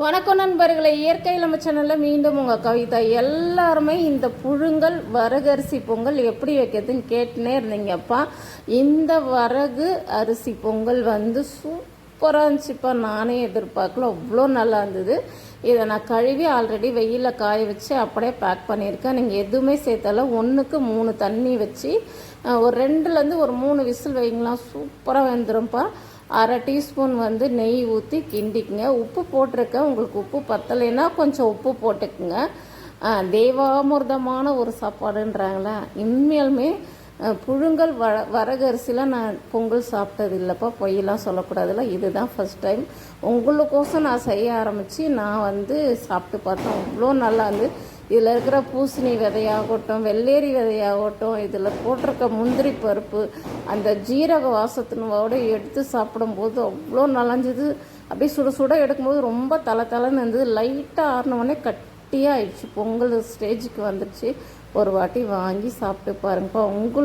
வணக்கம் நண்பர்களே, இயற்கை நம்ம சேனலில் மீண்டும் உங்கள் கவிதா. எல்லாருமே இந்த புழுங்கல் வரகரிசி பொங்கல் எப்படி வைக்கிறதுன்னு கேட்டுனே இருந்தீங்கப்பா. இந்த வரகு அரிசி பொங்கல் சூப்பராக இருந்துச்சுப்பா. நானே எதிர்பார்க்கல, அவ்வளோ நல்லா இருந்தது. இதை நான் கழுவி ஆல்ரெடி வெயிலில் காய வச்சு அப்படியே பேக் பண்ணியிருக்கேன். நீங்கள் எதுவுமே சேர்த்தால 1க்கு 3 தண்ணி வச்சு ஒரு 2லேருந்து ஒரு 3 விசில் வைங்களா, சூப்பராக வெந்துடும்ப்பா. அரை டீஸ்பூன் நெய் ஊற்றி கிண்டிக்குங்க. உப்பு போட்டிருக்கேன், உங்களுக்கு உப்பு பத்தலைன்னா கொஞ்சம் உப்பு போட்டுக்குங்க. தேவாமிர்தமான ஒரு சாப்பாடுன்றாங்களே, உண்மையாலுமே புழுங்கல் வரகரிசியில் நான் பொங்கல் சாப்பிட்டது இல்லைப்பா. பொய்யெல்லாம் சொல்லக்கூடாதுல்ல, இதுதான் ஃபஸ்ட் டைம். உங்களுக்கோசம் நான் செய்ய ஆரம்பித்து நான் சாப்பிட்டு பார்த்தேன். அவ்வளோ நல்லா இருந்து. இதில் இருக்கிற பூசணி விதையாகட்டும், வெள்ளேரி விதையாகட்டும், இதில் போட்டிருக்க முந்திரி பருப்பு, அந்த ஜீரக வாசத்தினோடு எடுத்து சாப்பிடும்போது அவ்வளோ நலஞ்சுது. அப்படியே சுட சுட எடுக்கும்போது ரொம்ப தலைன்னு இருந்தது. லைட்டாக ஆறினவுடனே கட்டியாக ஆயிடுச்சு. பொங்கல் ஸ்டேஜுக்கு வந்துடுச்சு. ஒரு வாட்டி வாங்கி சாப்பிட்டு பாருங்கப்பா. உங்களுக்கு